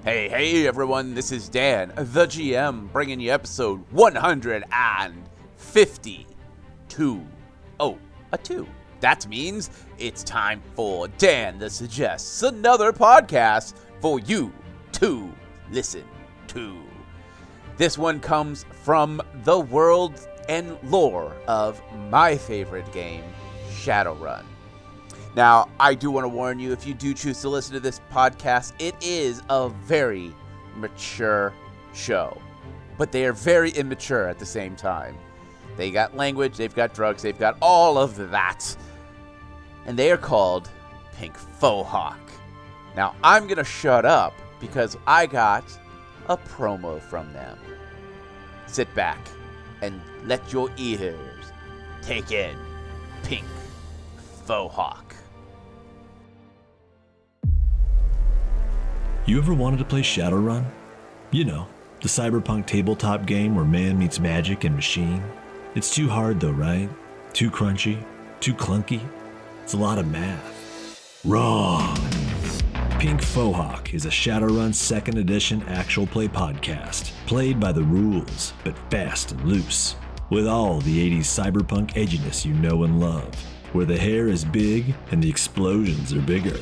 Hey everyone, this is Dan, the GM, bringing you episode 152. Oh, a 2. That means it's time for Dan the Suggests, another podcast for you to listen to. This one comes from the world and lore of my favorite game, Shadowrun. Now, I do want to warn you, if you do choose to listen to this podcast, it is a very mature show. But they are very immature at the same time. They got language, they've got drugs, they've got all of that. And they are called Pink Fae. Now, I'm going to shut up because I got a promo from them. Sit back and let your ears take in Pink Fae. You ever wanted to play Shadowrun? You know, the cyberpunk tabletop game where man meets magic and machine. It's too hard though, right? Too crunchy? Too clunky? It's a lot of math. Wrong! Pink Fae is a Shadowrun 2nd edition actual play podcast, played by the rules, but fast and loose, with all the 80s cyberpunk edginess you know and love, where the hair is big and the explosions are bigger.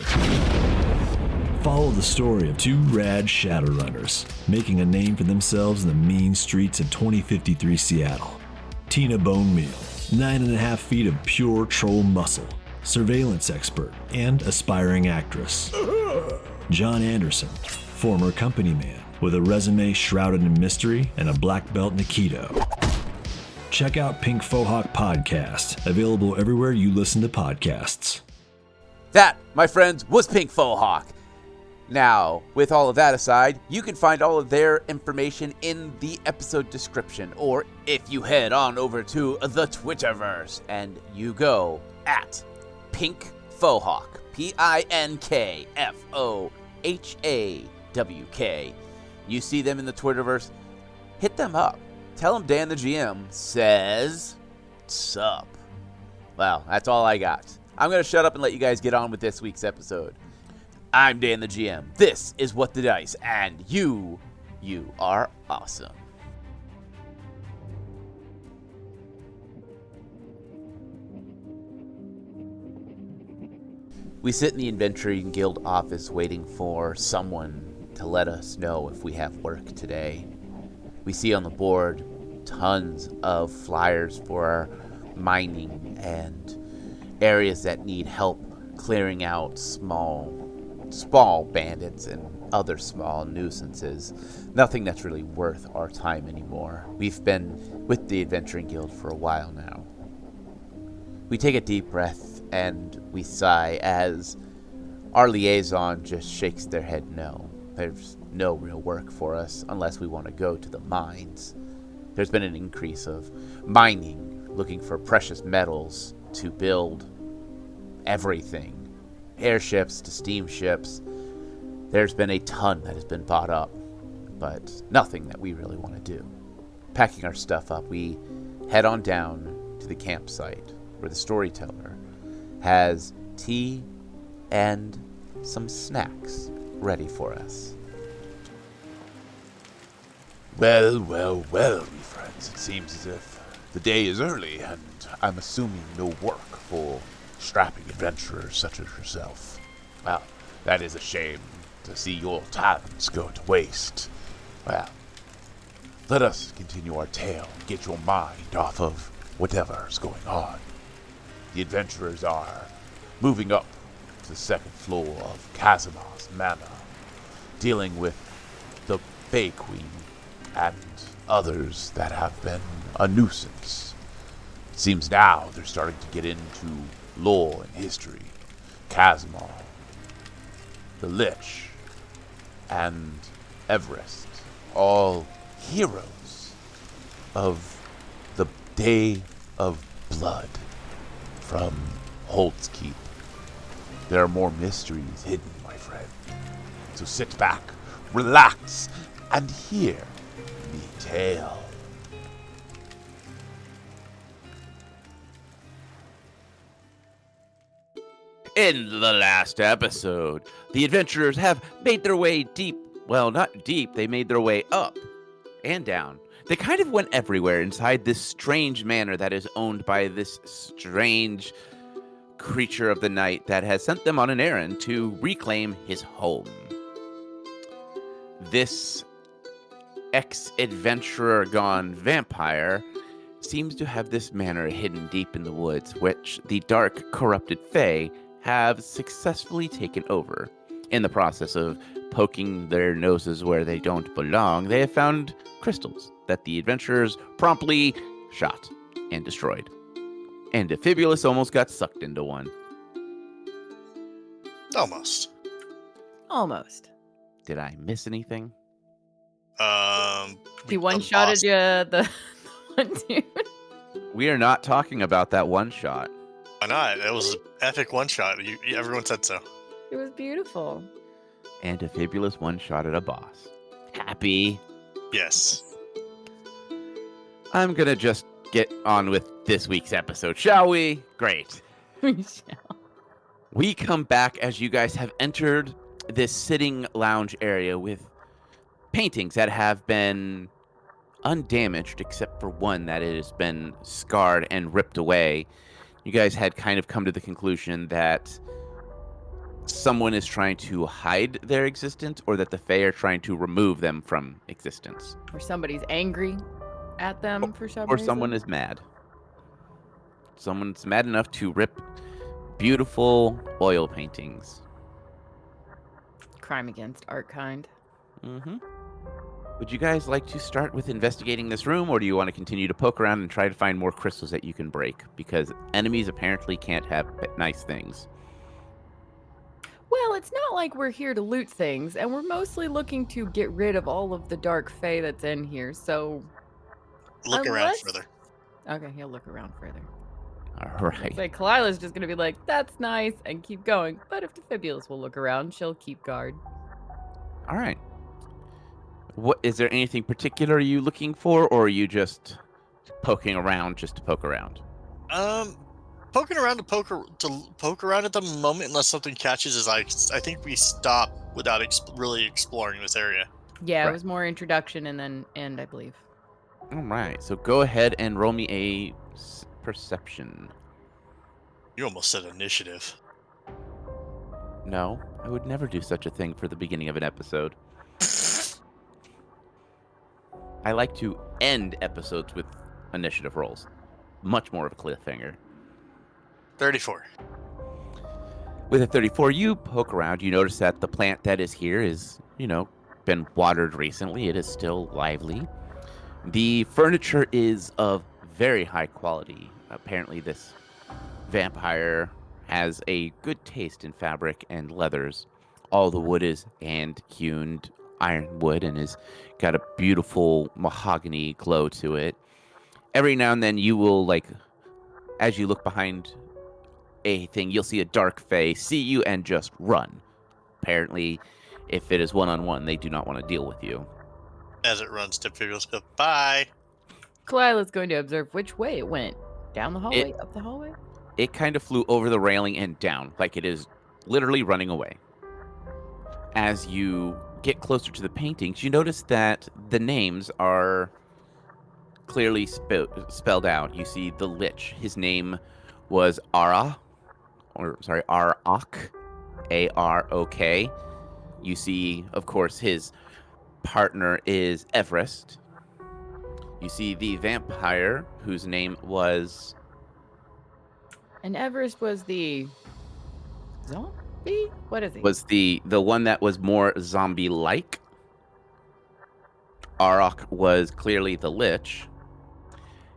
Follow the story of 2 rad Shadowrunners making a name for themselves in the mean streets of 2053 Seattle. Tina Bonemeal, 9.5 feet of pure troll muscle, surveillance expert, and aspiring actress. John Anderson, former company man with a resume shrouded in mystery and a black belt in Aikido. Check out Pink Fae Podcast, available everywhere you listen to podcasts. That, my friends, was Pink Fae. Now, with all of that aside, you can find all of their information in the episode description, or if you head on over to the Twitterverse and you go at Pink Fae, PinkFohawk. You see them in the Twitterverse, hit them up. Tell them Dan the GM says, sup. Well, that's all I got. I'm going to shut up and let you guys get on with this week's episode. I'm Dan the GM. This is What the Dice, and you are awesome. We sit in the Adventuring Guild office waiting for someone to let us know if we have work today. We see on the board tons of flyers for our mining and areas that need help clearing out small bandits and other small nuisances. Nothing that's really worth our time anymore. We've been with the Adventuring Guild for a while now. We take a deep breath and we sigh as our liaison just shakes their head no. There's no real work for us unless we want to go to the mines. There's been an increase of mining, looking for precious metals to build everything. Airships to steamships. There's been a ton that has been bought up, but nothing that we really want to do. Packing our stuff up, we head on down to the campsite where the storyteller has tea and some snacks ready for us. Well, me friends. It seems as if the day is early, and I'm assuming no work for strapping adventurers such as yourself. Well, that is a shame to see your talents go to waste. Well, let us continue our tale and get your mind off of whatever's going on. The adventurers are moving up to the 2nd floor of Kazimaz Manor, dealing with the Fae Queen and others that have been a nuisance. It seems now they're starting to get into lore and history. Kazimaz, the Lich, and Everest, all heroes of the Day of Blood from Holt's Keep. There are more mysteries hidden, my friend. So sit back, relax, and hear me tale. In the last episode, the adventurers have made their way deep well, not deep. They made their way up and down. They kind of went everywhere inside this strange manor that is owned by this strange creature of the night that has sent them on an errand to reclaim his home. This ex-adventurer gone vampire seems to have this manor hidden deep in the woods, which the dark, corrupted Fae have successfully taken over. In the process of poking their noses where they don't belong, they have found crystals that the adventurers promptly shot and destroyed. And Amphibolus almost got sucked into one. Almost. Almost. Did I miss anything? He one-shotted you, the one dude. We are not talking about that one shot. Why not? It was an epic one shot. Everyone said so. It was beautiful. And Amphibolus one-shotted a boss. Happy. Yes. I'm gonna just get on with this week's episode, shall we? Great. We shall. We come back as you guys have entered this sitting lounge area with paintings that have been undamaged except for one that has been scarred and ripped away. You guys had kind of come to the conclusion that someone is trying to hide their existence or that the Fae are trying to remove them from existence. Or somebody's angry at them for some Or reason. someone is mad. Someone's mad enough to rip beautiful oil paintings. Crime against art kind. Mm-hmm. Would you guys like to start with investigating this room, or do you want to continue to poke around and try to find more crystals that you can break? Because enemies apparently can't have nice things. Well, it's not like we're here to loot things, and we're mostly looking to get rid of all of the dark Fae that's in here, so... Look around further. Okay, he'll look around further. All right. Like, Kalila's just gonna be like, that's nice, and keep going. But if Amphibolus will look around, she'll keep guard. All right. What is there anything particular you looking for, or are you just poking around just to poke around? Poking around to poke around at the moment, unless something catches, is I think we stop without really exploring this area. Yeah, Right. it was more introduction and then end, I believe. All right. So go ahead and roll me a perception. You almost said initiative. No, I would never do such a thing for the beginning of an episode. I like to end episodes with initiative rolls. Much more of a cliffhanger. 34. With a 34, you poke around. You notice that the plant that is here is, been watered recently. It is still lively. The furniture is of very high quality. Apparently, this vampire has a good taste in fabric and leathers. All the wood is hand-hewn ironwood and has got a beautiful mahogany glow to it. Every now and then you will, as you look behind a thing, you'll see a dark Fae see you and just run. Apparently, if it is one-on-one, they do not want to deal with you. As it runs to Amphibolus, go, bye. Kalila's going to observe which way it went. Down the hallway? Up the hallway? It kind of flew over the railing and down, like it is literally running away. As you get closer to the paintings, you notice that the names are clearly spelled out. You see the Lich. His name was Arok, A-R-O-K. You see, of course, his partner is Everest. You see the vampire, whose name was... And Everest was the... zombie? What is he? Was the one that was more zombie-like. Arok was clearly the Lich.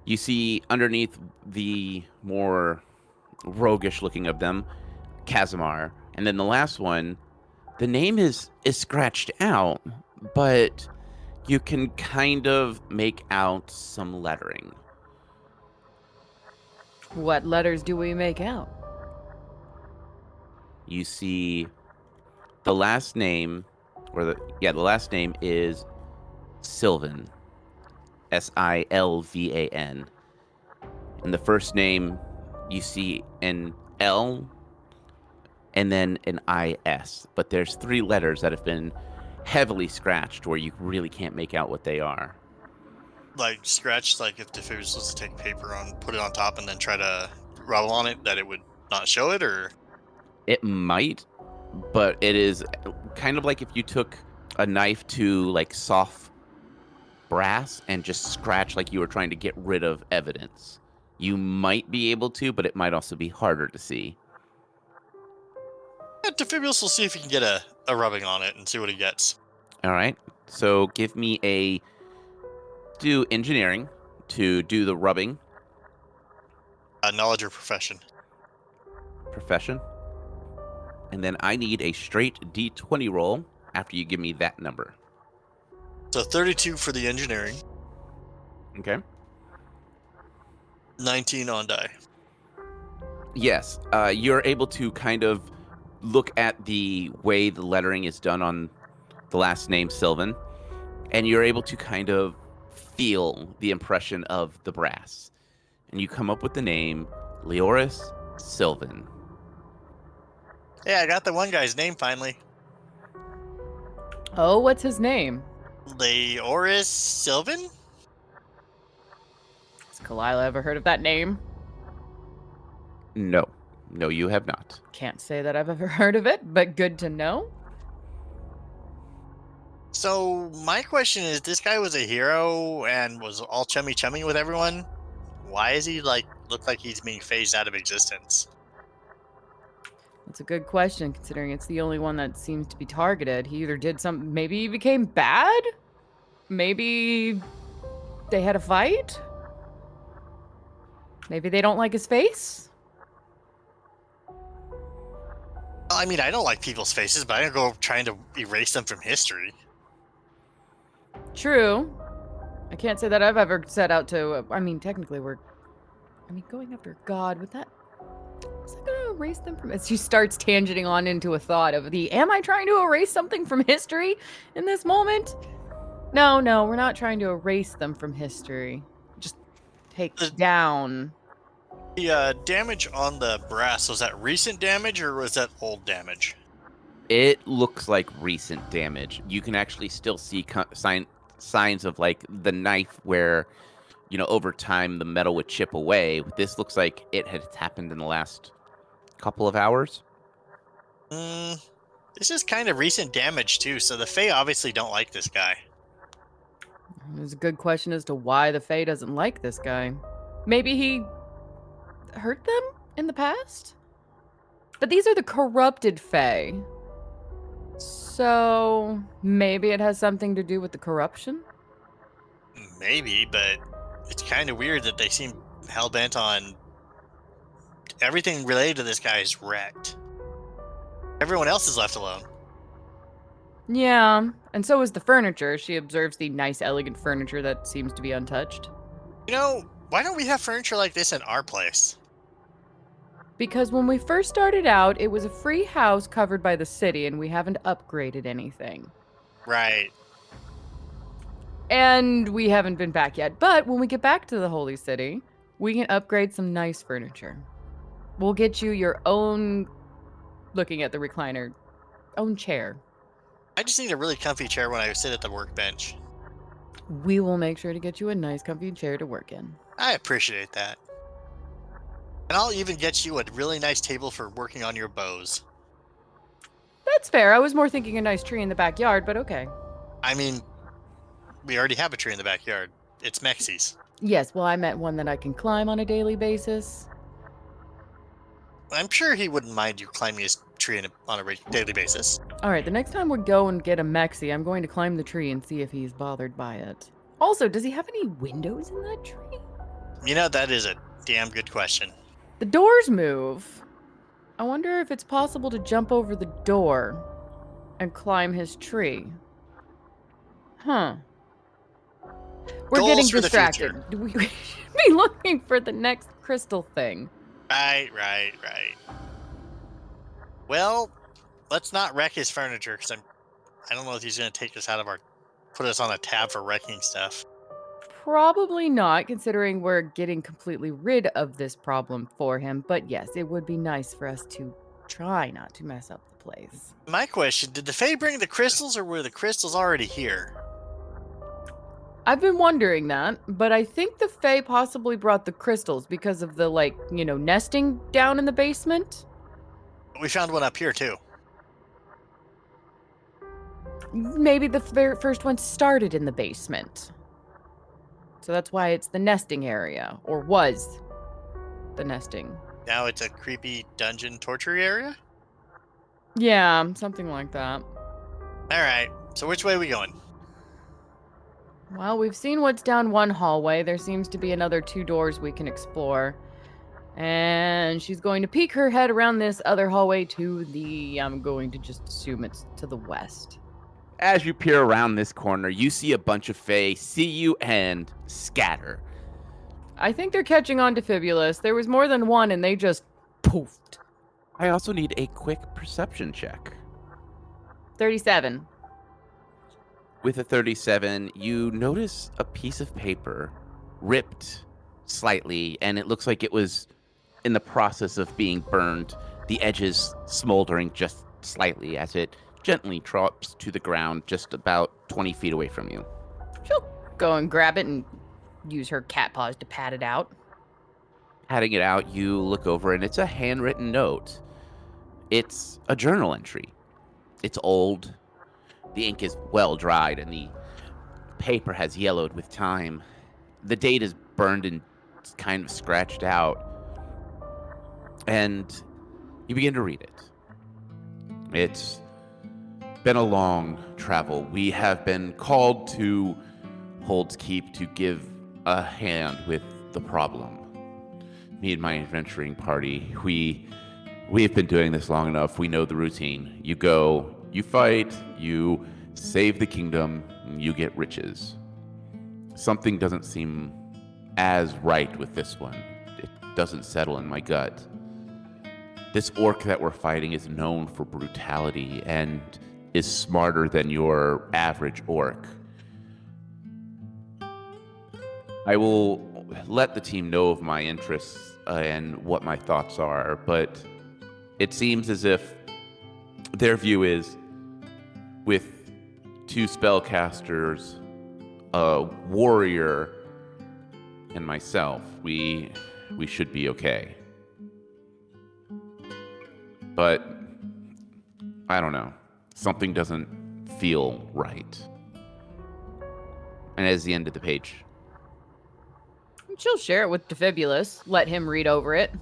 You see underneath the more roguish looking of them, Kazimar. And then the last one, the name is scratched out, but you can kind of make out some lettering. What letters do we make out? You see the last name, the last name is Sylvan. Silvan. And the first name, you see an L and then an IS. But there's 3 letters that have been heavily scratched where you really can't make out what they are. Like scratch, like if the was supposed to take paper on, put it on top, and then try to rub on it, that it would not show it, or It might, but it is kind of like if you took a knife to like soft brass and just scratch like you were trying to get rid of evidence. You might be able to, but it might also be harder to see. yeah, Defibrius will see if he can get a rubbing on it and see what he gets. All right. So give me do engineering to do the rubbing. Knowledge or profession. Profession. And then I need a straight D20 roll after you give me that number. So 32 for the engineering, Okay. 19 on die. Yes. You're able to kind of look at the way the lettering is done on the last name Sylvan, and you're able to kind of feel the impression of the brass. And you come up with the name Leoris Sylvan. Yeah, I got the one guy's name finally. Oh, what's his name? Leoris Sylvan? Has Kalila ever heard of that name? No. No, you have not. Can't say that I've ever heard of it, but good to know. So my question is, this guy was a hero and was all chummy with everyone. Why is he look like he's being phased out of existence? That's a good question, considering it's the only one that seems to be targeted. He either did something, maybe he became bad? Maybe they had a fight? Maybe they don't like his face? I mean, I don't like people's faces, but I don't go trying to erase them from history. True. I can't say that I've ever set out to, technically going after God, is that gonna erase them from, as she starts tangenting on into a thought of am I trying to erase something from history in this moment? No, we're not trying to erase them from history. Just take down. The damage on the brass, was that recent damage or was that old damage? It looks like recent damage. You can actually still see signs of like the knife where, over time the metal would chip away. This looks like it had happened in the last couple of hours. This is kind of recent damage too, so the Fae obviously don't like this guy. There's a good question as to why the Fae doesn't like this guy. Maybe he hurt them in the past? But these are the corrupted Fae. So maybe it has something to do with the corruption? Maybe, but it's kind of weird that they seem hell-bent on everything related to this guy is wrecked. Everyone else is left alone. Yeah, and so is the furniture. She observes the nice, elegant furniture that seems to be untouched. Why don't we have furniture like this in our place? Because when we first started out, it was a free house covered by the city, and we haven't upgraded anything. Right. And we haven't been back yet. But when we get back to the Holy City, we can upgrade some nice furniture. We'll get you your own, looking at the recliner, own chair. I just need a really comfy chair when I sit at the workbench. We will make sure to get you a nice, comfy chair to work in. I appreciate that. And I'll even get you a really nice table for working on your bows. That's fair. I was more thinking a nice tree in the backyard, but okay. I mean, we already have a tree in the backyard. It's Mexi's. Yes, well, I meant one that I can climb on a daily basis. I'm sure he wouldn't mind you climbing his tree on a daily basis. All right, the next time we go and get a Mexi, I'm going to climb the tree and see if he's bothered by it. Also, does he have any windows in that tree? That is a damn good question. The doors move. I wonder if it's possible to jump over the door and climb his tree. Huh. We're Goals getting for the distracted. We should be looking for the next crystal thing. Right. Well, let's not wreck his furniture, because I don't know if he's going to take us put us on a tab for wrecking stuff. Probably not, considering we're getting completely rid of this problem for him. But yes, it would be nice for us to try not to mess up the place. My question, did the Fae bring the crystals or were the crystals already here? I've been wondering that, but I think the Fae possibly brought the crystals because of the, like, nesting down in the basement. We found one up here too. Maybe the first one started in the basement. So that's why it's the nesting area, or was the nesting. Now it's a creepy dungeon torture area? Yeah, something like that. Alright, so which way are we going? Well, we've seen what's down one hallway. There seems to be another 2 doors we can explore. And she's going to peek her head around this other hallway to the, I'm going to just assume it's to the west. As you peer around this corner, you see a bunch of Fae see you and scatter. I think they're catching on to Fibulus. There was more than one and they just poofed. I also need a quick perception check. 37. With a 37, you notice a piece of paper ripped slightly, and it looks like it was in the process of being burned, the edges smoldering just slightly as it gently drops to the ground just about 20 feet away from you. She'll go and grab it and use her cat paws to pat it out. Patting it out, you look over, and it's a handwritten note. It's a journal entry. It's old. The ink is well dried, and the paper has yellowed with time. The date is burned and kind of scratched out. And you begin to read it. It's been a long travel. We have been called to Hold's Keep to give a hand with the problem. Me and my adventuring party, we've been doing this long enough. We know the routine. You go, you fight, you save the kingdom, and you get riches. Something doesn't seem as right with this one. It doesn't settle in my gut. This orc that we're fighting is known for brutality and is smarter than your average orc. I will let the team know of my interests and what my thoughts are, but it seems as if their view is, with 2 spellcasters, a warrior, and myself, we should be okay. But I don't know. Something doesn't feel right. And as the end of the page. She'll share it with Defibulus, let him read over it.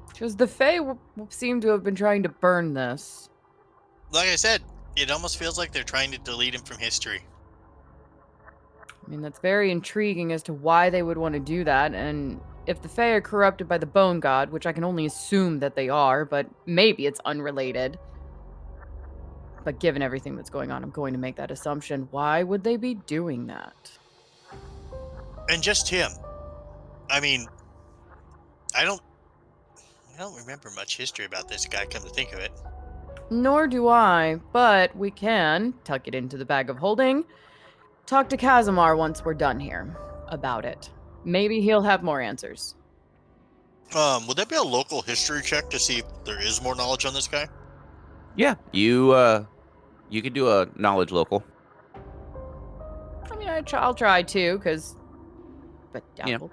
Because the Fae seem to have been trying to burn this. Like I said, it almost feels like they're trying to delete him from history. I mean, that's very intriguing as to why they would want to do that, and if the Fae are corrupted by the Bone God, which I can only assume that they are, but maybe it's unrelated. But given everything that's going on, I'm going to make that assumption. Why would they be doing that? And just him. I mean, I don't remember much history about this guy, come to think of it. Nor do I, but we can tuck it into the bag of holding. Talk to Kazimar once we're done here about it. Maybe he'll have more answers. Would that be a local history check to see if there is more knowledge on this guy? Yeah, you could do a knowledge local. I mean, I'll try too, but doubtful.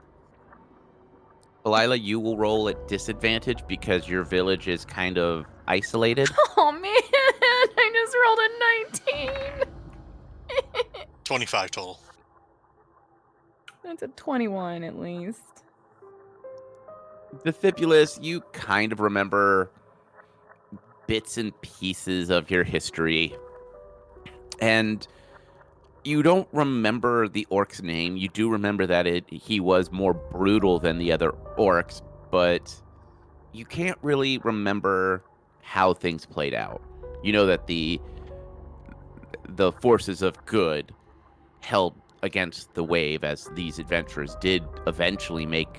Lila, you will roll at disadvantage because your village is kind of isolated. Oh man, I just rolled a 19. 25 total. That's a 21 at least. The Fibulus, you kind of remember bits and pieces of your history. And you don't remember the orc's name. You do remember that he was more brutal than the other orcs, but you can't really remember how things played out. You know that the forces of good held against the wave, as these adventurers did eventually make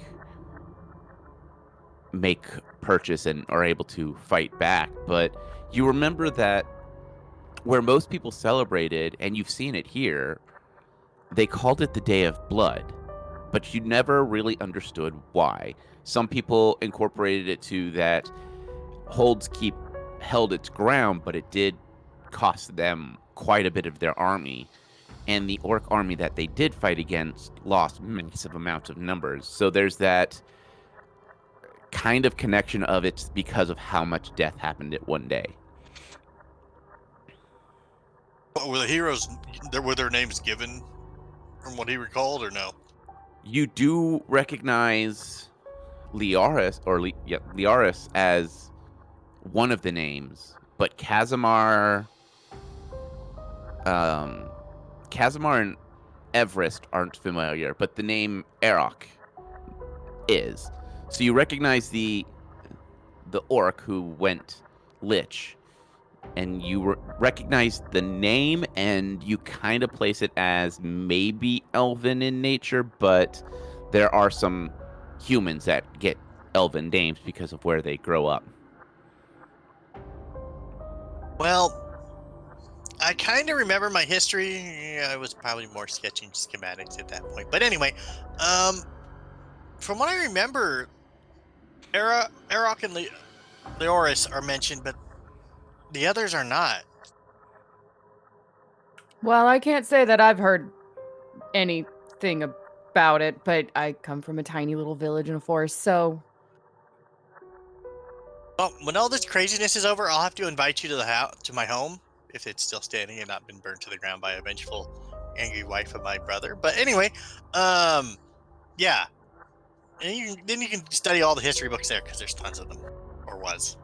purchase and are able to fight back. But you remember that where most people celebrated, and you've seen it here, they called it the Day of Blood, but you never really understood why. Some people incorporated it to that Hold's Keep held its ground, but it did cost them quite a bit of their army. And the orc army that they did fight against lost massive amounts of numbers. So there's that kind of connection of it's because of how much death happened at one day. But were the heroes, were their names given from what he recalled, or no? You do recognize Liaris as one of the names, but Casimir and Everest aren't familiar, but the name Erok is. So you recognize the orc who went lich, and you recognize the name, and you kind of place it as maybe elven in nature, but there are some humans that get elven names because of where they grow up. Well, I kind of remember my history. I was probably more sketching schematics at that point. But anyway, from what I remember, Erok and Leoris are mentioned, but the others are not. Well, I can't say that I've heard anything about it, but I come from a tiny little village in a forest, so... Well, when all this craziness is over, I'll have to invite you to my home, if it's still standing and not been burned to the ground by a vengeful, angry wife of my brother. But anyway, yeah. And then you can study all the history books there, because there's tons of them, or was.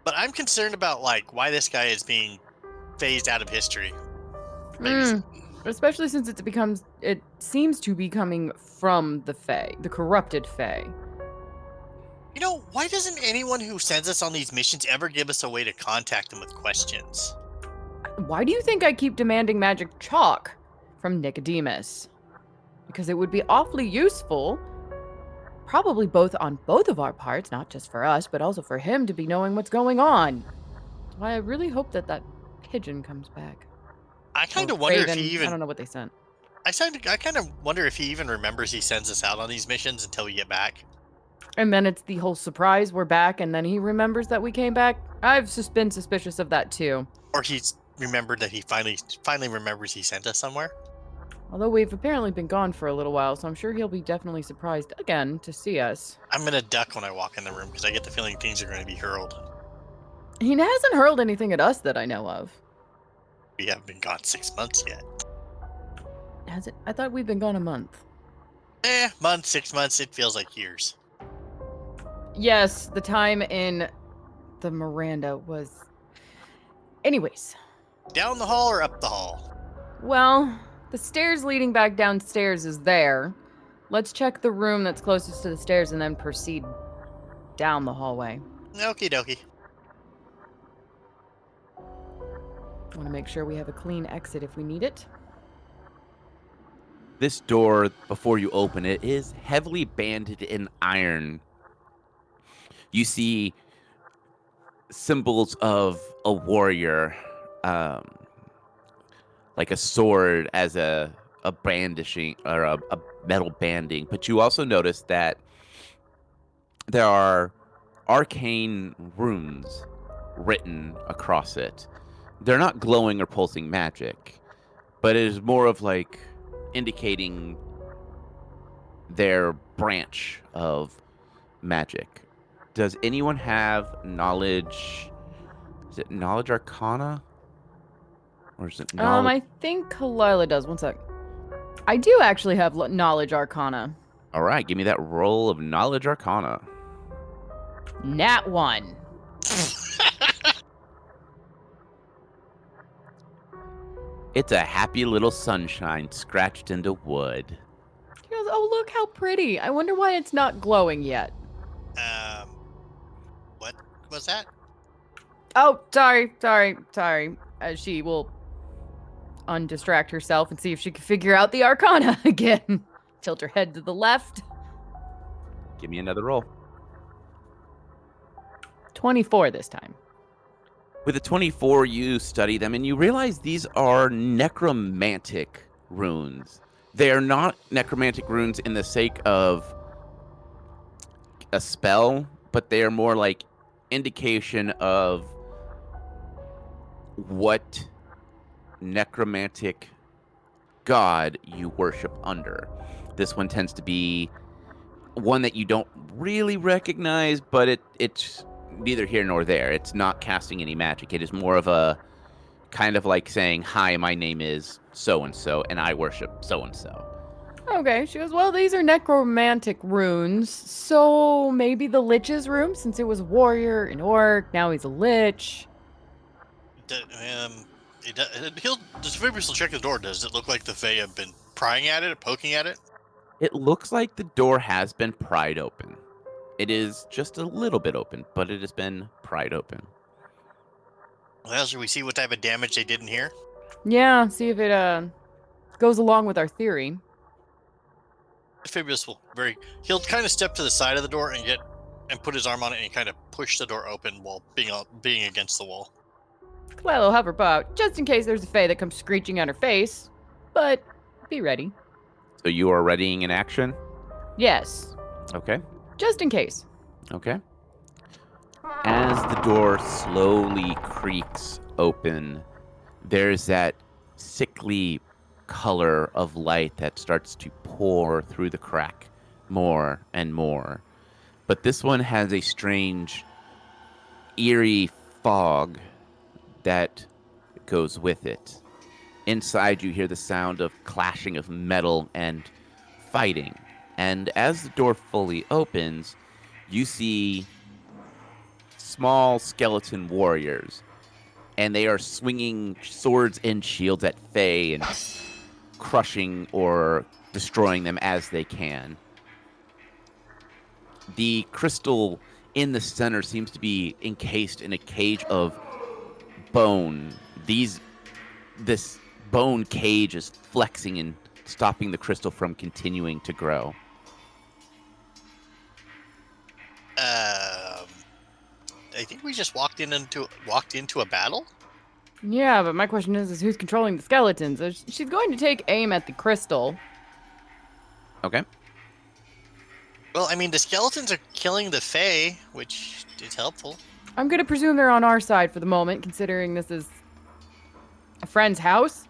But I'm concerned about, like, why this guy is being phased out of history. Especially since it seems to be coming from the Fae, the corrupted Fae. You know, why doesn't anyone who sends us on these missions ever give us a way to contact them with questions? Why do you think I keep demanding magic chalk from Nicodemus? Because it would be awfully useful, probably on both of our parts, not just for us, but also for him to be knowing what's going on. Why I really hope that pigeon comes back. I kind of wonder if he even... I don't know what they sent. I kind of wonder if he even remembers he sends us out on these missions until we get back. And then it's the whole surprise, we're back, and then he remembers that we came back. I've just been suspicious of that too. Or he's remembered that he finally remembers he sent us somewhere. Although we've apparently been gone for a little while, so I'm sure he'll be definitely surprised again to see us. I'm going to duck when I walk in the room, because I get the feeling things are going to be hurled. He hasn't hurled anything at us that I know of. We haven't been gone 6 months yet. Has it? I thought we'd been gone a month. Month, 6 months, it feels like years. Yes, the time in the Miranda was... Anyways. Down the hall or up the hall? Well, the stairs leading back downstairs is there. Let's check the room that's closest to the stairs and then proceed down the hallway. Okie dokie. Want to make sure we have a clean exit if we need it. This door, before you open it, is heavily banded in iron. You see symbols of a warrior, like a sword as a brandishing or a metal banding. But you also notice that there are arcane runes written across it. They're not glowing or pulsing magic, but it is more of like indicating their branch of magic. Does anyone have knowledge? Is it knowledge arcana? Or is it knowledge? I think Kalila does. One sec. I do actually have knowledge arcana. All right, give me that roll of knowledge arcana. Nat 1. It's a happy little sunshine scratched into wood. He goes, oh, look how pretty. I wonder why it's not glowing yet. What was that? Oh, sorry. She will undistract herself and see if she can figure out the arcana again. Tilt her head to the left. Give me another roll. 24 this time. With a 24, you study them, and you realize these are necromantic runes. They are not necromantic runes in the sake of a spell, but they are more like indication of what necromantic god you worship under. This one tends to be one that you don't really recognize, but it's neither here nor there. It's not casting any magic. It is more of a kind of like saying, "Hi, my name is so-and-so, and I worship so-and-so." Okay, she goes, well, these are necromantic runes, so maybe the Lich's room, since it was a warrior, an orc, now he's a Lich. Does Fabius will check the door. Does it look like the Fae have been prying at it, poking at it? It looks like the door has been pried open. It is just a little bit open, but it has been pried open. Well, should we see what type of damage they did in here? Yeah, see if it goes along with our theory. Fabius he'll kind of step to the side of the door and put his arm on it and kind of push the door open while being against the wall. Clelo hover about, just in case there's a Fae that comes screeching at her face, but be ready. So you are readying an action? Yes, Okay. just in case. Okay. As the door slowly creaks open, there's that sickly color of light that starts to pour through the crack more and more. But this one has a strange, eerie fog that goes with it. Inside, you hear the sound of clashing of metal and fighting. And as the door fully opens, you see small skeleton warriors. And they are swinging swords and shields at Fae and crushing or destroying them as they can. The crystal in the center seems to be encased in a cage of bone. This bone cage is flexing and stopping the crystal from continuing to grow. I think we just walked into a battle. Yeah, but my question is who's controlling the skeletons? She's going to take aim at the crystal. Okay. Well, I mean, the skeletons are killing the Fae, which is helpful. I'm going to presume they're on our side for the moment, considering this is a friend's house.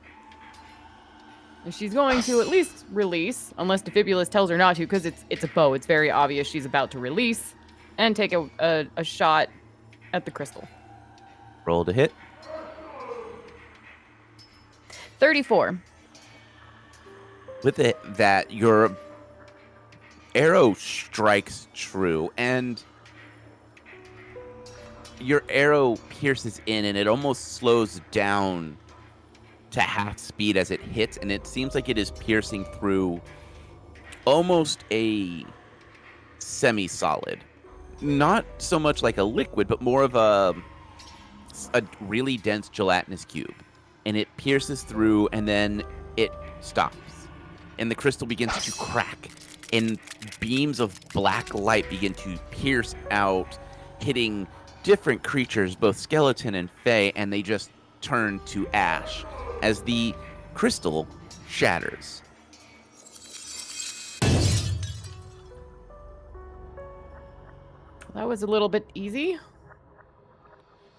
And she's going to at least release, unless Defibulus tells her not to, because it's a bow. It's very obvious she's about to release and take a shot at the crystal. Roll to hit. 34. With it, that your arrow strikes true, and your arrow pierces in, and it almost slows down to half speed as it hits, and it seems like it is piercing through almost a semi-solid. Not so much like a liquid, but more of a really dense gelatinous cube. And it pierces through, and then it stops. And the crystal begins to crack, and beams of black light begin to pierce out, hitting different creatures, both skeleton and Fae, and they just turn to ash as the crystal shatters. That was a little bit easy.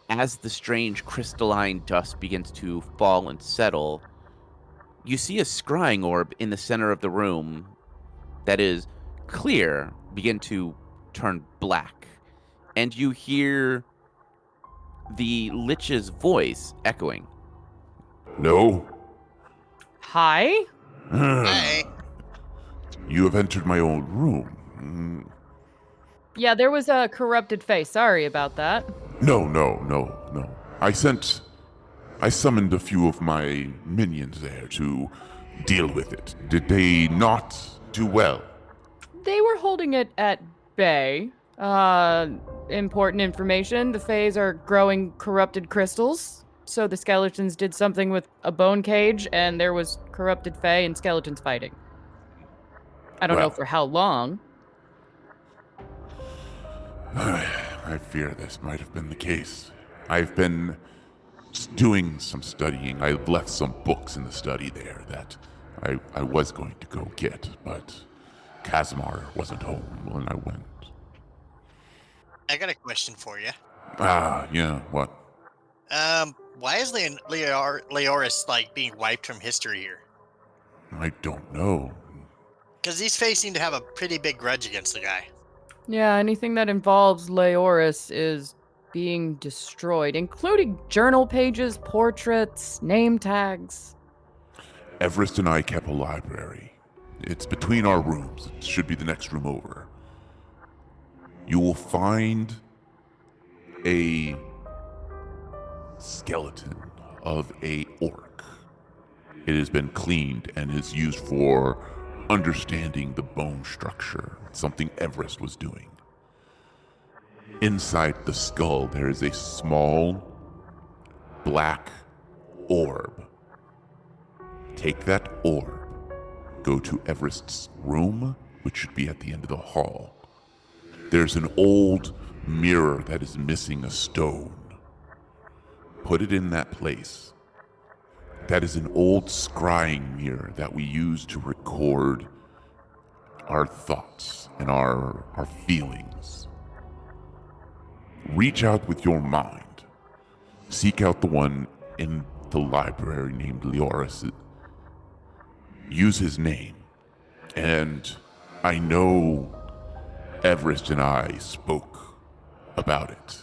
As the strange crystalline dust begins to fall and settle, you see a scrying orb in the center of the room that is clear begin to turn black. And you hear the Lich's voice echoing. No? Hi? Hey. You have entered my old room. Yeah, there was a corrupted Fae. Sorry about that. No. I summoned a few of my minions there to deal with it. Did they not do well? They were holding it at bay. Important information. The Faes are growing corrupted crystals. So the skeletons did something with a bone cage, and there was corrupted Fae and skeletons fighting. I don't know for how long. I fear this might have been the case. I've been doing some studying. I left some books in the study there that I was going to go get, but Casimir wasn't home when I went. I got a question for you. Yeah, what? Why is Leoris like being wiped from history here? I don't know. Because these Fae seem to have a pretty big grudge against the guy. Yeah, anything that involves Leoris is being destroyed, including journal pages, portraits, name tags. Everest and I kept a library. It's between our rooms. It should be the next room over. You will find a skeleton of a orc. It has been cleaned and is used for understanding the bone structure, something Everest was doing. Inside the skull, there is a small black orb. Take that orb, go to Everest's room, which should be at the end of the hall. There's an old mirror that is missing a stone. Put it in that place. That is an old scrying mirror that we use to record our thoughts and our feelings. Reach out with your mind. Seek out the one in the library named Leoris. Use his name. And I know Everest and I spoke about it.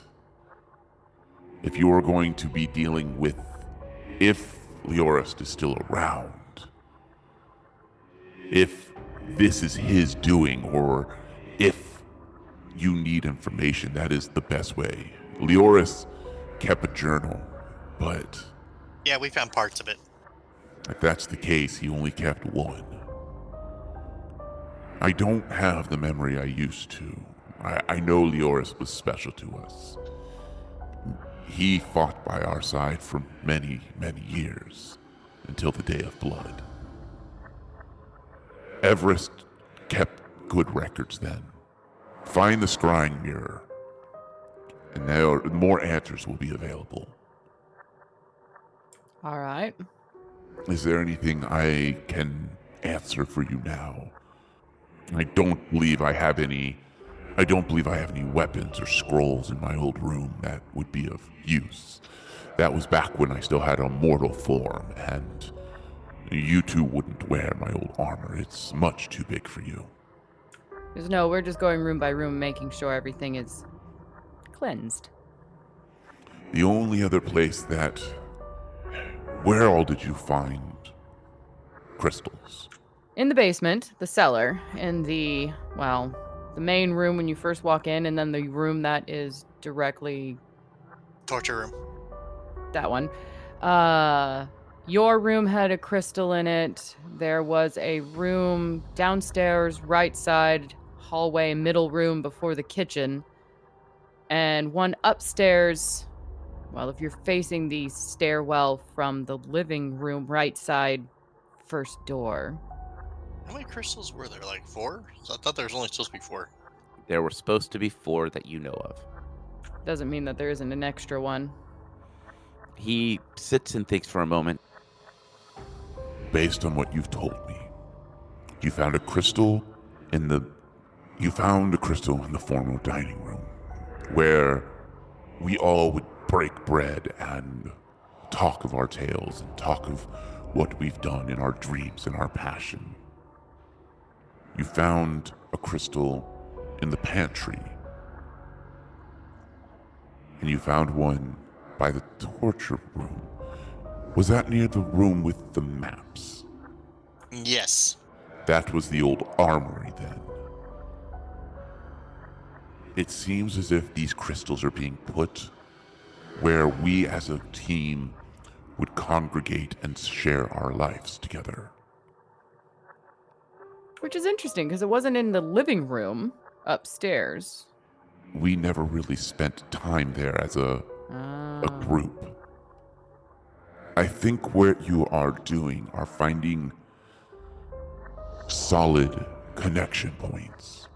If you are going to be dealing with, if Leoris is still around, if this is his doing, or if you need information, that is the best way. Leoris kept a journal, but Yeah, we found parts of it. if that's the case, he only kept one. I don't have the memory I used to. I know Leoris was special to us. He fought by our side for many, many years, until the Day of Blood. Everest kept good records then. Find the scrying mirror, and more answers will be available. All right. Is there anything I can answer for you now? I don't believe I have any weapons or scrolls in my old room that would be of use. That was back when I still had a mortal form, and you two wouldn't wear my old armor. It's much too big for you. No, we're just going room by room, making sure everything is cleansed. The only other place that... Where all did you find crystals? In the basement, the cellar, in the main room when you first walk in, and then the room that is directly Torture room. that one. Your room had a crystal in it. There was a room downstairs, right side, hallway, middle room before the kitchen. And one upstairs, well, if you're facing the stairwell from the living room, right side, first door. How many crystals were there? Like 4? So I thought there was only supposed to be 4. There were supposed to be 4 that you know of. Doesn't mean that there isn't an extra one. He sits and thinks for a moment. Based on what you've told me, you found a crystal in the formal dining room, where we all would break bread and talk of our tales and talk of what we've done in our dreams and our passion. You found a crystal in the pantry, and you found one by the torture room. Was that near the room with the maps? Yes. That was the old armory then. It seems as if these crystals are being put where we as a team would congregate and share our lives together. Which is interesting, because it wasn't in the living room upstairs. We never really spent time there as a group. I think what you are doing are finding solid connection points.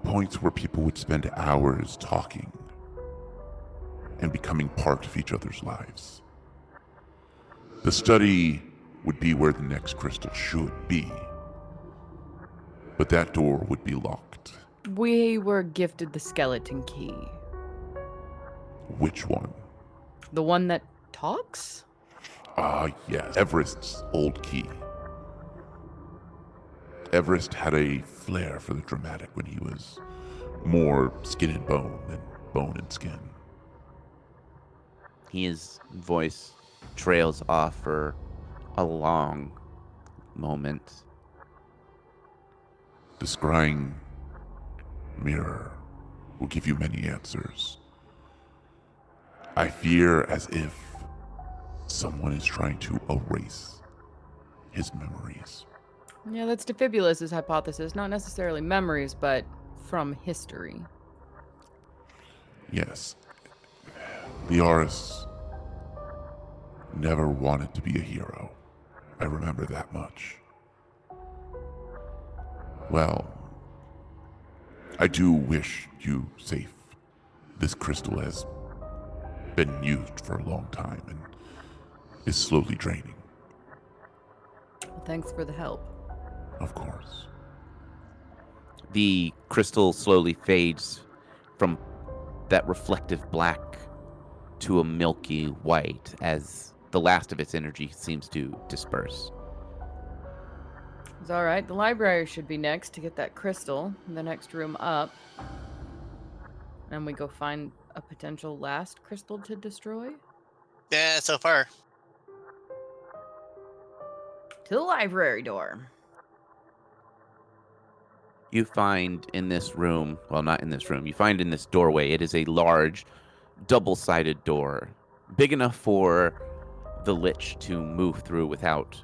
Points where people would spend hours talking and becoming part of each other's lives. The study would be where the next crystal should be, but that door would be locked. We were gifted the skeleton key. Which one? The one that talks? Ah, yes, Everest's old key. Everest had a flair for the dramatic when he was more skin and bone than bone and skin. His voice trails off for a long moment. The scrying mirror will give you many answers. I fear as if someone is trying to erase his memories. Yeah, that's Defibulus' hypothesis. Not necessarily memories, but from history. Yes, Liaris never wanted to be a hero. I remember that much. Well, I do wish you safe. This crystal has been used for a long time and is slowly draining, Well, thanks for the help. of course. The crystal slowly fades from that reflective black to a milky white as the last of its energy seems to disperse. It's all right. The library should be next to get that crystal. The next room up. And we go find a potential last crystal to destroy. Yeah, so far. To the library door. You find in this room, well, not in this room, you find in this doorway, it is a large, double-sided door, big enough for the Lich to move through without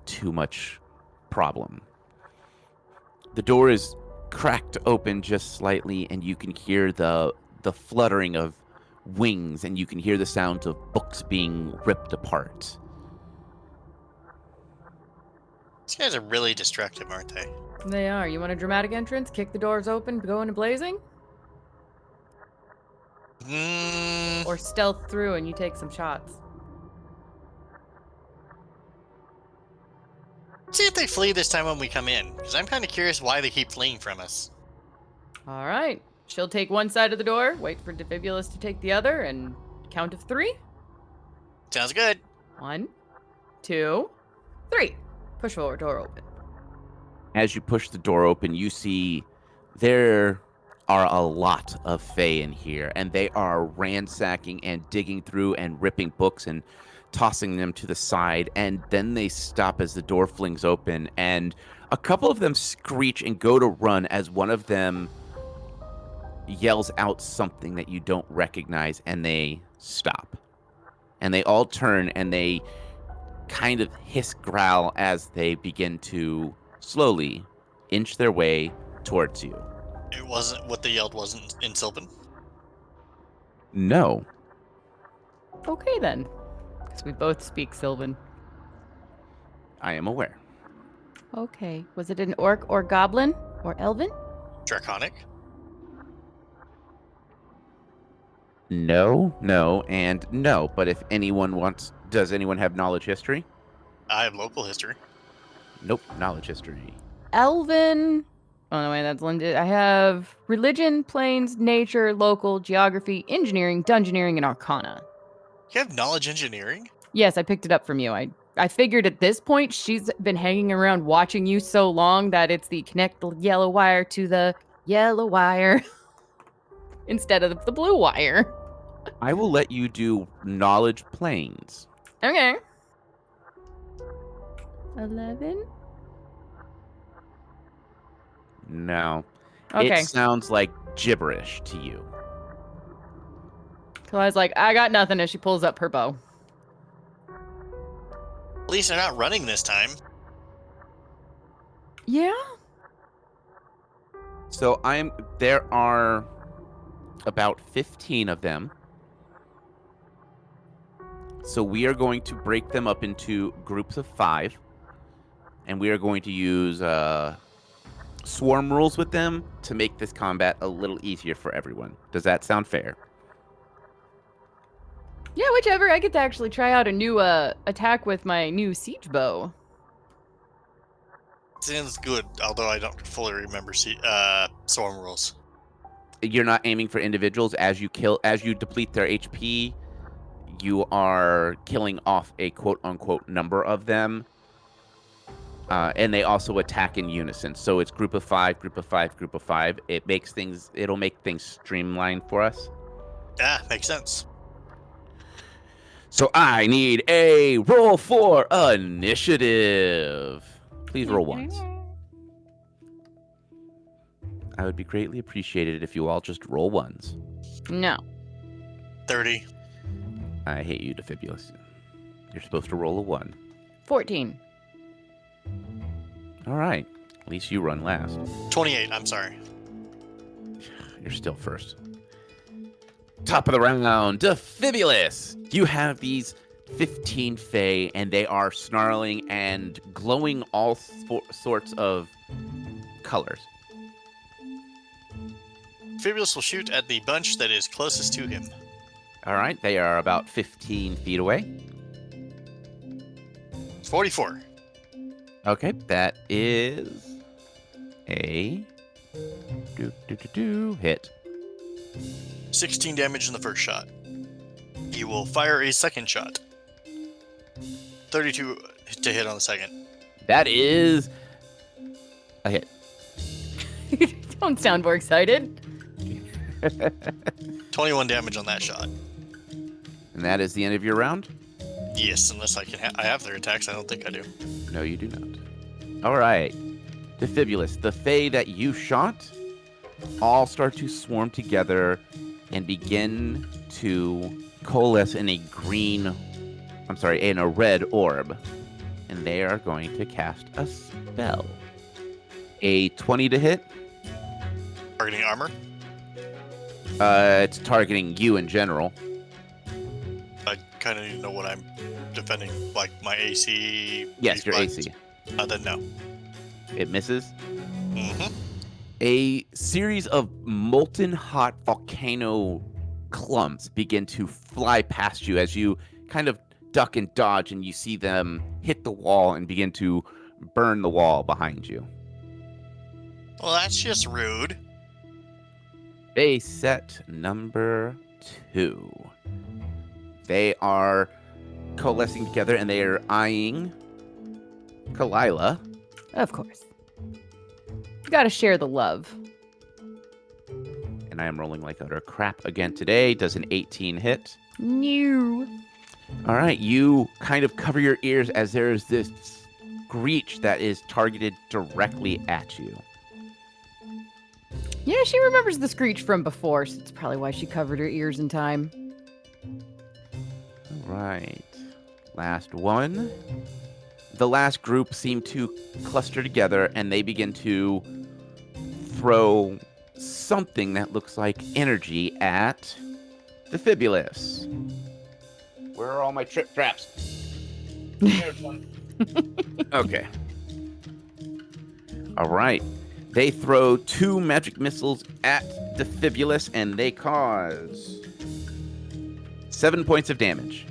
too much problem. The door is cracked open just slightly, and you can hear the fluttering of wings, and you can hear the sounds of books being ripped apart. These guys are really destructive, aren't they? They are. You want a dramatic entrance? Kick the doors open, go into blazing? Or stealth through and you take some shots? See if they flee this time when we come in, because I'm kind of curious why they keep fleeing from us. All right. She'll take one side of the door, wait for Defibulus to take the other, and count of 3. Sounds good. 1, 2, 3. Push forward, door open. As you push the door open, you see there are a lot of Fae in here, and they are ransacking and digging through and ripping books and tossing them to the side, and then they stop as the door flings open, and a couple of them screech and go to run as one of them yells out something that you don't recognize, and they stop. And they all turn, and they kind of hiss growl as they begin to slowly inch their way towards you. It wasn't what they yelled wasn't in Sylvan. No. Okay, then. Because we both speak Sylvan. I am aware. Okay. Was it an orc or goblin or elven? Draconic. No, and no. But if anyone wants... Does anyone have knowledge history? I have local history. Nope, knowledge history. Elven. Oh, no, wait, that's Linda. I have religion, planes, nature, local, geography, engineering, dungeoneering, and arcana. You have knowledge engineering? Yes, I picked it up from you. I figured at this point she's been hanging around watching you so long that it's the connect the yellow wire to the yellow wire instead of the blue wire. I will let you do knowledge planes. Okay. 11? No. Okay. It sounds like gibberish to you. Kali's like, I got nothing as she pulls up her bow. At least they're not running this time. Yeah? So there are about 15 of them. So we are going to break them up into groups of 5. And we are going to use swarm rules with them to make this combat a little easier for everyone. Does that sound fair? Yeah, whichever. I get to actually try out a new attack with my new siege bow. Sounds good, although I don't fully remember swarm rules. You're not aiming for individuals. As you deplete their HP, you are killing off a quote-unquote number of them. And they also attack in unison. So it's group of 5, group of 5, group of 5. It'll make things streamlined for us. Yeah, makes sense. So I need a roll for initiative. Please roll once. I would be greatly appreciated if you all just roll ones. No. 30. I hate you, Defibulous. You're supposed to roll a 1. 14. All right. At least you run last. 28, I'm sorry. You're still first. Top of the round, Defibulous. You have these 15 Fae, and they are snarling and glowing all sorts of colors. Fibulus will shoot at the bunch that is closest to him. All right. They are about 15 feet away. 44. Okay. That is a hit. 16 damage in the first shot. He will fire a second shot. 32 to hit on the second. That is a hit. Don't sound more excited. 21 damage on that shot. And that is the end of your round? Yes, unless I can. I have their attacks. I don't think I do. No, you do not. All right. Defibulous, the Fae that you shot all start to swarm together and begin to coalesce in a red orb. And they are going to cast a spell. A 20 to hit. Targeting armor. It's targeting you in general. I kind of need to know what I'm defending, like my AC. Yes, your reflex. AC. Then no. It misses. Mm-hmm. A series of molten hot volcano clumps begin to fly past you as you kind of duck and dodge, and you see them hit the wall and begin to burn the wall behind you. Well, that's just rude. Base set number 2. They are coalescing together, and they are eyeing Kalila. Of course. You gotta share the love. And I am rolling like utter crap again today. Does an 18 hit? New. All right, you kind of cover your ears as there is this screech that is targeted directly at you. Yeah, she remembers the screech from before, so it's probably why she covered her ears in time. All right, last one. The last group seem to cluster together, and they begin to throw something that looks like energy at Defibulous. Where are all my trip traps? There's one. Okay. All right. They throw 2 magic missiles at Defibulous, and they cause 7 points of damage.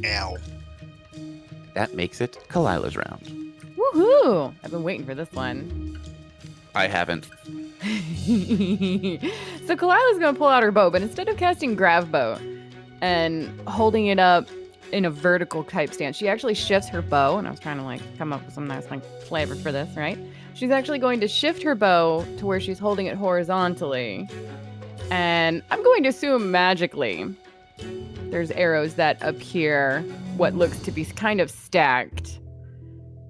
Ow. That makes it Kalila's round. Woohoo! I've been waiting for this one. I haven't. So Kalila's gonna pull out her bow, but instead of casting Grav Bow and holding it up in a vertical type stance, she actually shifts her bow, and I was trying to like come up with some nice like flavor for this, right? She's actually going to shift her bow to where she's holding it horizontally. And I'm going to assume magically there's arrows that appear what looks to be kind of stacked.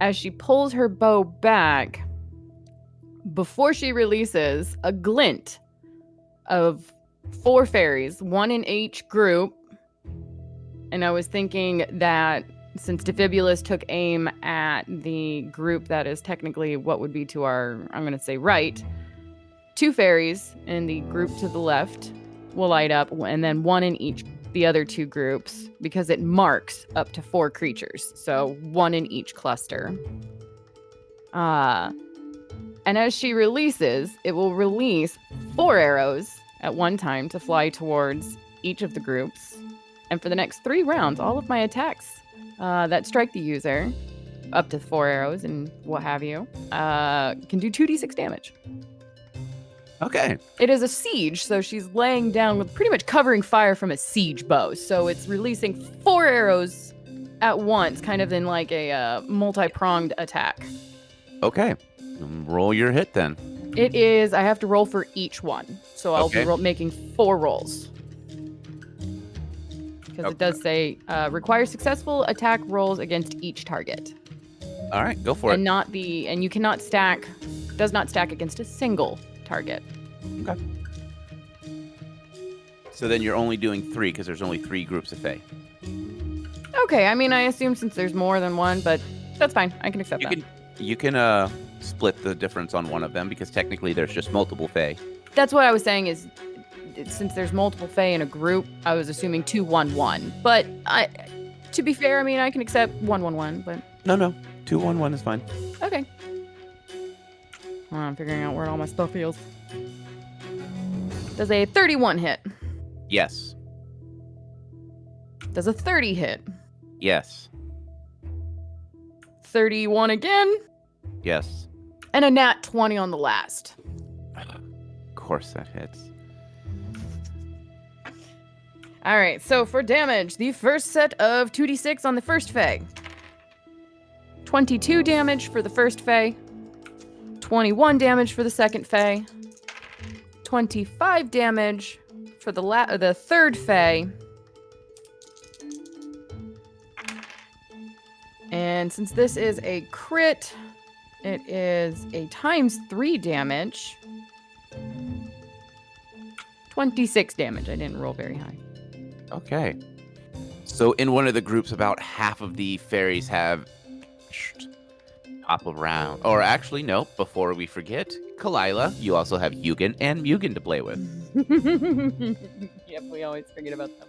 As she pulls her bow back, before she releases, a glint of 4 fairies, 1 in each group. And I was thinking that since Defibulous took aim at the group that is technically what would be to our, I'm going to say right, 2 fairies in the group to the left will light up, and then 1 in each the other 2 groups, because it marks up to 4 creatures. So 1 in each cluster. And as she releases, it will release 4 arrows at one time to fly towards each of the groups. And for the next 3 rounds, all of my attacks that strike the user, up to 4 arrows and what have you, can do 2d6 damage. Okay. It is a siege, so she's laying down with pretty much covering fire from a siege bow. So it's releasing 4 arrows at once, kind of in like a multi-pronged attack. Okay. Roll your hit then. It is, I have to roll for each one. So I'll Okay. be making 4 rolls. Because it does say, requires successful attack rolls against each target. All right, go for it. And you cannot stack, does not stack against a single target. Okay. So then you're only doing 3 because there's only 3 groups of Fae. Okay, I mean, I assume since there's more than one, but that's fine. I can accept that. You can split the difference on one of them because technically there's just multiple Fae. That's what I was saying is, since there's multiple Fae in a group, I was assuming 2, 1, 1. But to be fair, I mean, I can accept 1, 1, 1, but... No. 2, 1, 1 is fine. Okay. I'm figuring out where all my stuff is. Does a 31 hit? Yes. Does a 30 hit? Yes. 31 again? Yes. And a nat 20 on the last. Of course that hits. All right, so for damage, the first set of 2d6 on the first Fae. 22 damage for the first Fae. 21 damage for the second Fae. 25 damage for the third Fae. And since this is a crit, it is a ×3 damage. 26 damage. I didn't roll very high. Okay. So in one of the groups, about half of the fairies have hop around. Or actually, no, before we forget, Kalila, you also have Hugin and Mugen to play with. Yep, we always forget about them.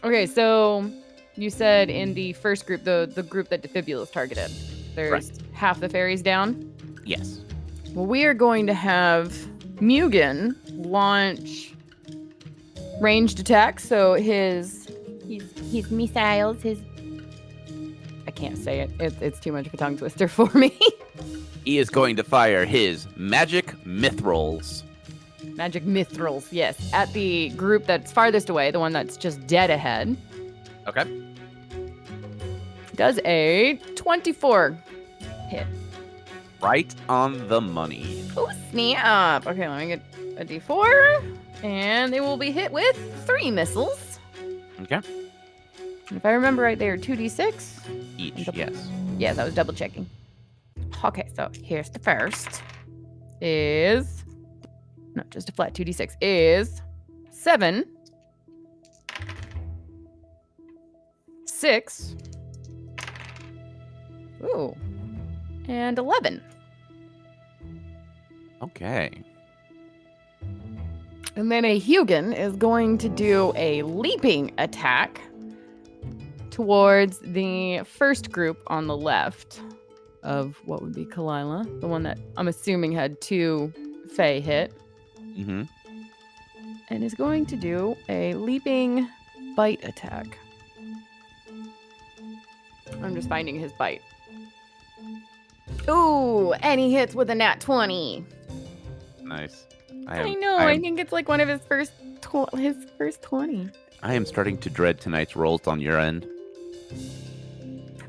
Okay, so you said in the first group, the group that Defibula's targeted, there's half the fairies down? Yes. Well, we are going to have Mugen launch ranged attacks, so his missiles, I can't say it. It's too much of a tongue twister for me. He is going to fire his magic mithrils. Magic mithrils, yes. At the group that's farthest away, the one that's just dead ahead. Okay. Does a 24 hit. Right on the money. Oh, snap. Okay, let me get a d4. And they will be hit with 3 missiles. Okay. And if I remember right, they are 2d6. Each, yes. Yes, I was double checking. Okay, so here's the first. Is... No, just a flat 2d6. Is 7. 6. Ooh. And 11. Okay. And then a Hugin is going to do a leaping attack towards the first group on the left of what would be Kalila, the one that I'm assuming had 2 Fae hit. Mm-hmm. And is going to do a leaping bite attack. I'm just finding his bite. Ooh, and he hits with a nat 20. Nice. I know. I think it's like one of his first 20. I am starting to dread tonight's rolls on your end.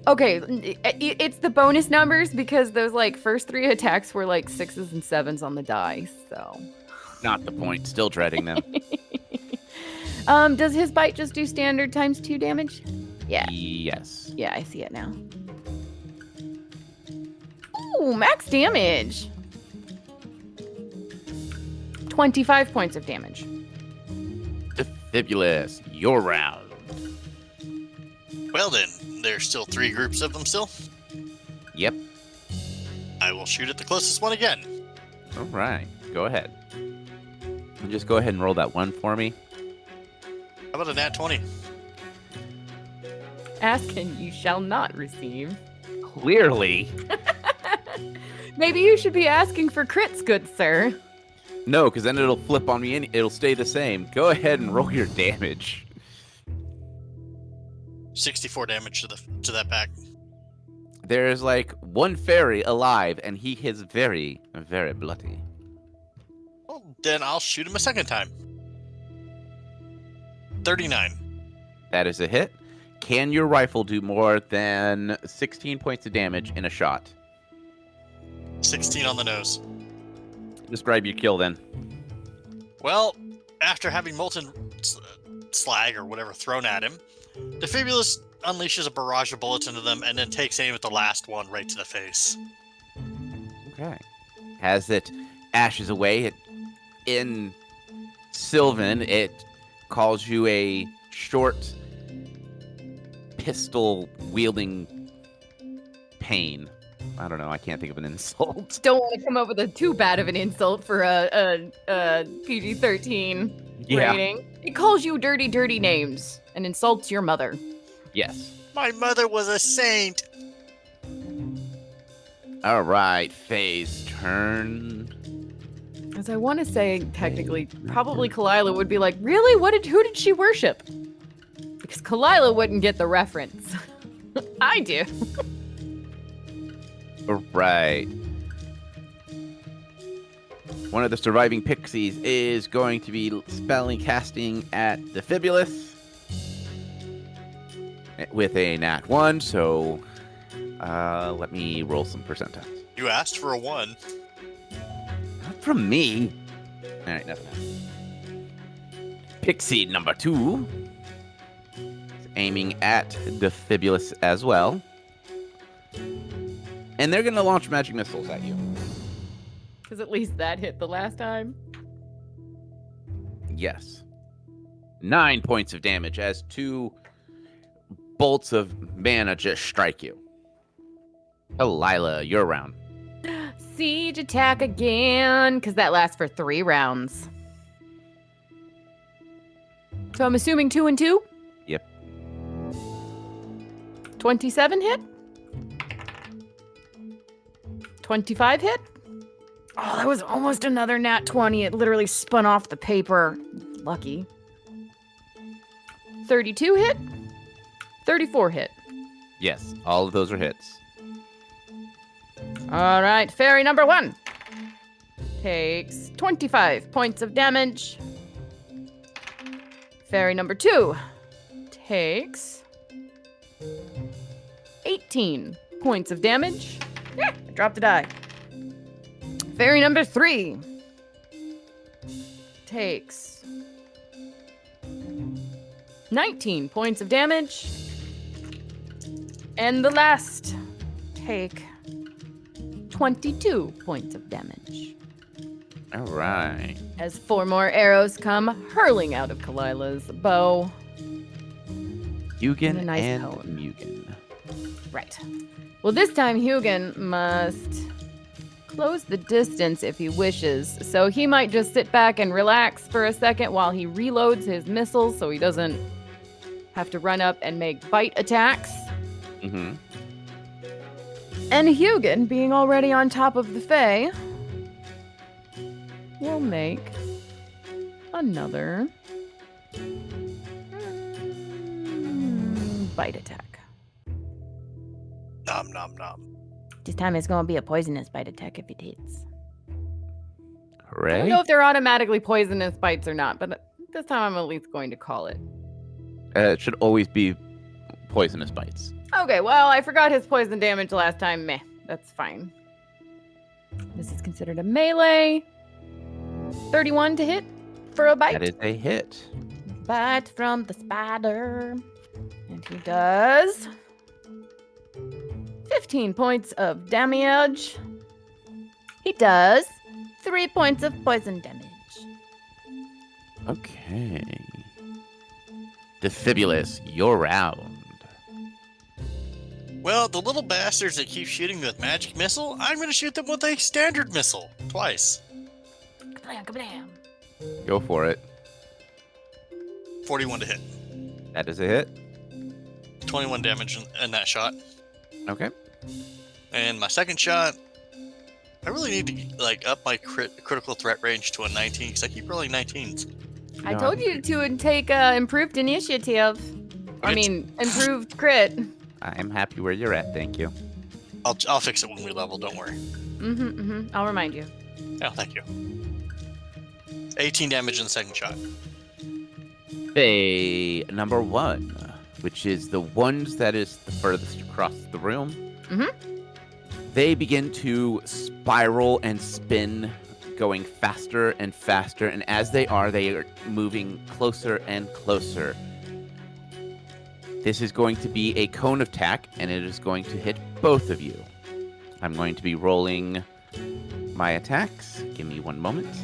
Okay, it's the bonus numbers because those like first 3 attacks were like 6s and 7s on the die. So. Not the point. Still dreading them. Does his bite just do standard ×2 damage? Yeah. Yes. Yeah, I see it now. Ooh, max damage. 25 points of damage. Defibulous, your round. Well then, there's still 3 groups of them still. Yep. I will shoot at the closest one again. All right. Go ahead. And just go ahead and roll that one for me. How about a nat 20? Ask and you shall not receive. Clearly. Maybe you should be asking for crits, good sir. No, because then it'll flip on me and it'll stay the same. Go ahead and roll your damage. 64 damage to that pack. There's like one fairy alive, and he is very, very bloody. then I'll shoot him a second time. 39. That is a hit. Can your rifle do more than 16 points of damage in a shot? 16 on the nose. Describe your kill then. Well, after having molten slag or whatever thrown at him, the Fabulous unleashes a barrage of bullets into them and then takes aim at the last one right to the face. Okay. As it ashes away, in Sylvan, it calls you a short, pistol-wielding pain. I don't know. I can't think of an insult. Don't want to come up with too bad of an insult for a PG-13 rating. It calls you dirty, dirty names and insults your mother. Yes. My mother was a saint. All right, Faye's turn. As I want to say, technically, probably Kalila would be like, really? Who did she worship? Because Kalila wouldn't get the reference. I do. All right. One of the surviving pixies is going to be spelling casting at the Fibulus with a nat 1, so let me roll some percentiles. You asked for a 1. Not from me. All right, nothing. Pixie number 2 is aiming at the Fibulus as well. And they're going to launch magic missiles at you. Because at least that hit the last time. Yes. 9 points of damage as 2 bolts of mana just strike you. Kalila, your round. Siege attack again, because that lasts for 3 rounds. So I'm assuming 2 and 2? Yep. 27 hit? 25 hit? Oh, that was almost another nat 20. It literally spun off the paper. Lucky. 32 hit? 34 hit. Yes, all of those are hits. All right, fairy number 1 takes 25 points of damage. Fairy number 2 takes 18 points of damage. I dropped a die. Fairy number 3 takes 19 points of damage. And the last take 22 points of damage. All right. As 4 more arrows come hurling out of Kalila's bow. Hugin And a nice and poem. Mugen. Right. Well, this time Hugin must close the distance if he wishes. So he might just sit back and relax for a second while he reloads his missiles so he doesn't have to run up and make bite attacks. Mm-hmm. And Hugin, being already on top of the Fae, will make another bite attack. Nom nom nom. This time it's going to be a poisonous bite attack if it hits. I Hooray. don't know if they're automatically poisonous bites or not, but this time I'm at least going to call it. It should always be poisonous bites. Okay, well, I forgot his poison damage last time. Meh, that's fine. This is considered a melee. 31 to hit for a bite. That is a hit. Bite from the spider. And he does 15 points of damage. He does 3 points of poison damage. Okay. Defibulus, your round. Well, the little bastards that keep shooting me with magic missile, I'm going to shoot them with a standard missile twice. Kablam, kablam. Go for it. 41 to hit. That is a hit. 21 damage in that shot. Okay. And my second shot, I really need to up my critical threat range to a 19 because I keep rolling 19s. I told you to take improved initiative. I mean, improved crit. I am happy where you're at, thank you. I'll fix it when we level. Don't worry. I'll remind you. Oh, thank you. 18 damage in the second shot. Fae number 1, which is the ones that is the furthest across the room. They begin to spiral and spin, going faster and faster, and as they are moving closer and closer. This is going to be a cone attack, and it is going to hit both of you. I'm going to be rolling my attacks. Give me one moment.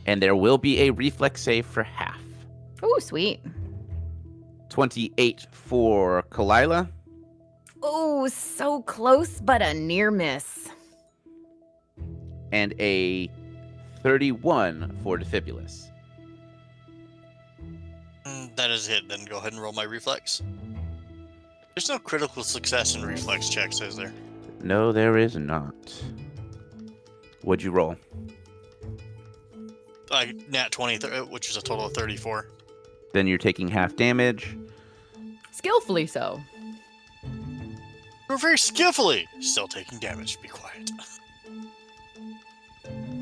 And there will be a reflex save for half. Oh, sweet. 28 for Kalila. Oh, so close, but a near miss. And a 31 for Defibulus. That is a hit. Then go ahead and roll my reflex. There's no critical success in reflex checks, is there? No, there is not. What'd you roll? Nat 20, which is a total of 34. Then you're taking half damage. Skillfully so. You're very skillfully still taking damage. Be quiet.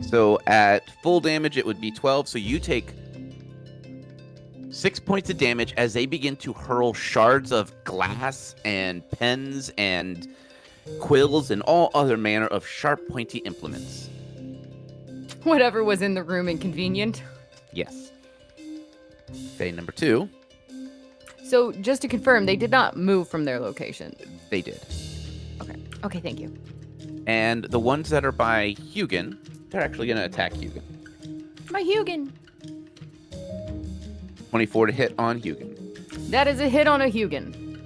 So at full damage, it would be 12. So you take 6 points of damage as they begin to hurl shards of glass and pens and quills and all other manner of sharp, pointy implements. Whatever was in the room inconvenient. Yes. Fae number 2. So just to confirm, they did not move from their location. They did. Okay, thank you. And the ones that are by Hugin, they're actually going to attack Hugin. My Hugin. 24 to hit on Hugin. That is a hit on a Hugin.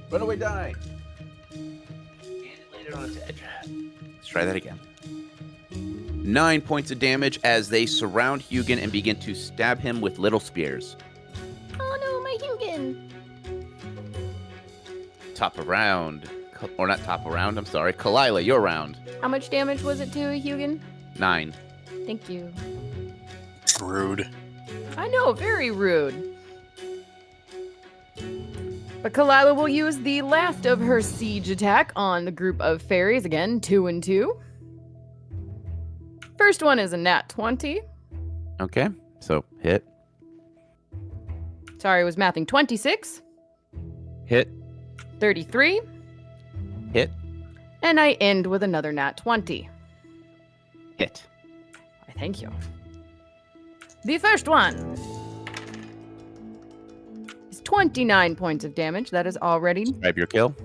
Runaway die. And it landed on its edge. Let's try that again. 9 points of damage as they surround Hugin and begin to stab him with little spears. Oh no, my Hugin. Top of round. Or not top of round, I'm sorry. Kalila, your round. How much damage was it to a Hugin? 9. Thank you. Rude. I know, very rude. But Kalila will use the last of her siege attack on the group of fairies. Again, 2 and 2. First one is a nat 20. Okay, so hit. Sorry, I was mathing. 26. Hit. 33. Hit. And I end with another nat 20. Hit. I thank you. The first one is 29 points of damage. That is already Describe your kill.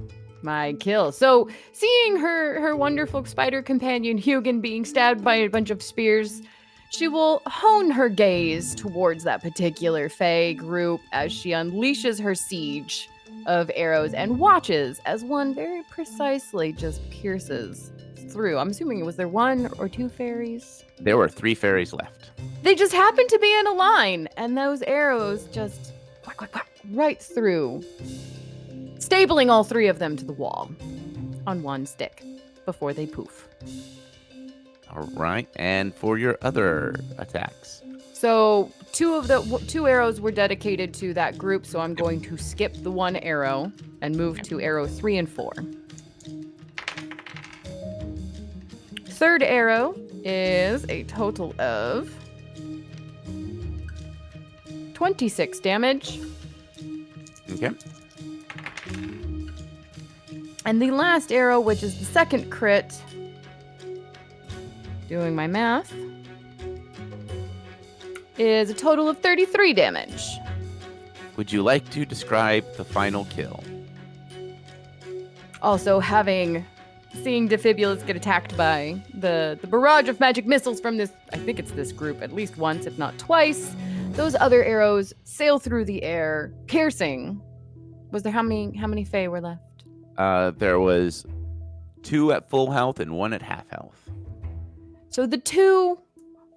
my kill. So, seeing her wonderful spider companion Hugin being stabbed by a bunch of spears, she will hone her gaze towards that particular Fae group as she unleashes her siege of arrows and watches as one very precisely just pierces through. I'm assuming was there 1 or 2 fairies? There were 3 fairies left. They just happened to be in a line, and those arrows just whack, whack, whack, right through, stabling all 3 of them to the wall on one stick before they poof. All right, and for your other attacks. So 2 arrows were dedicated to that group, so I'm going to skip the 1 arrow and move to arrow 3 and 4. Third arrow is a total of 26 damage. Okay. And the last arrow, which is the second crit, doing my math, is a total of 33 damage. Would you like to describe the final kill? Also, seeing Defibulus get attacked by the barrage of magic missiles from this, I think it's this group, at least once, if not twice, those other arrows sail through the air, piercing. Was there how many Fae were left? There was 2 at full health and 1 at half health. So the 2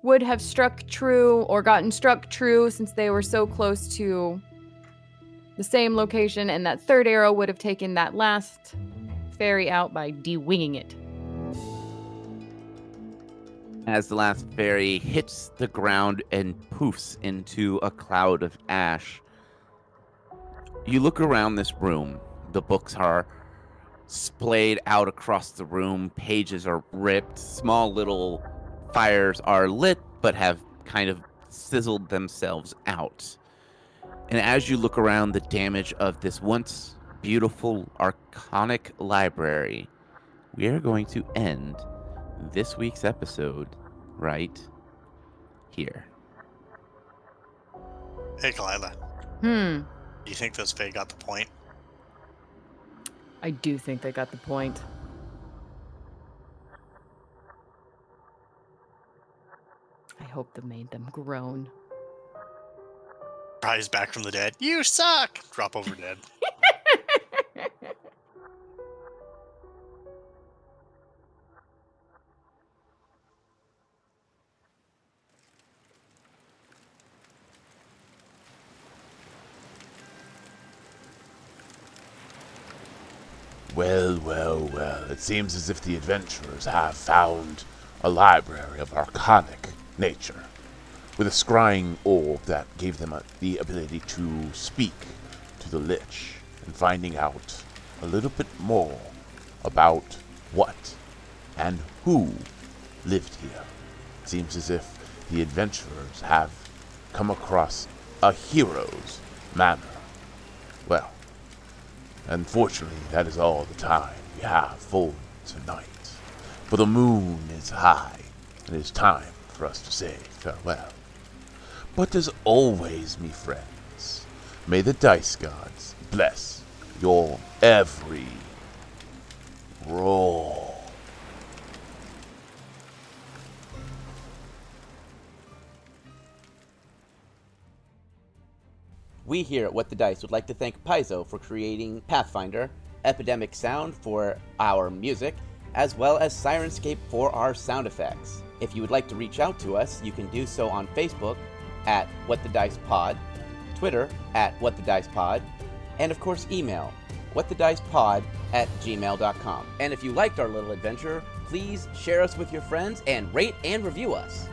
would have struck true or gotten struck true since they were so close to the same location, and that third arrow would have taken that last fairy out by de-winging it. As the last fairy hits the ground and poofs into a cloud of ash, you look around this room. The books are splayed out across the room. Pages are ripped. Small little fires are lit, but have kind of sizzled themselves out. And as you look around the damage of this once beautiful, archonic library, we are going to end this week's episode right here. Hey, Kalila. Hmm. Do you think those Fae got the point? I do think they got the point. I hope that made them groan. Rise back from the dead. You suck! Drop over dead. Well, well, well, it seems as if the adventurers have found a library of archonic nature, with a scrying orb that gave them the ability to speak to the Lich, and finding out a little bit more about what and who lived here. It seems as if the adventurers have come across a hero's manor. Well, unfortunately, that is all the time we have for tonight. For the moon is high, and it is time for us to say farewell. But as always, me friends, may the dice gods bless your every roll. We here at What the Dice would like to thank Paizo for creating Pathfinder, Epidemic Sound for our music, as well as Sirenscape for our sound effects. If you would like to reach out to us, you can do so on Facebook at What the Dice Pod, Twitter at What the Dice Pod, and of course email whatthedicepod@gmail.com. And if you liked our little adventure, please share us with your friends and rate and review us.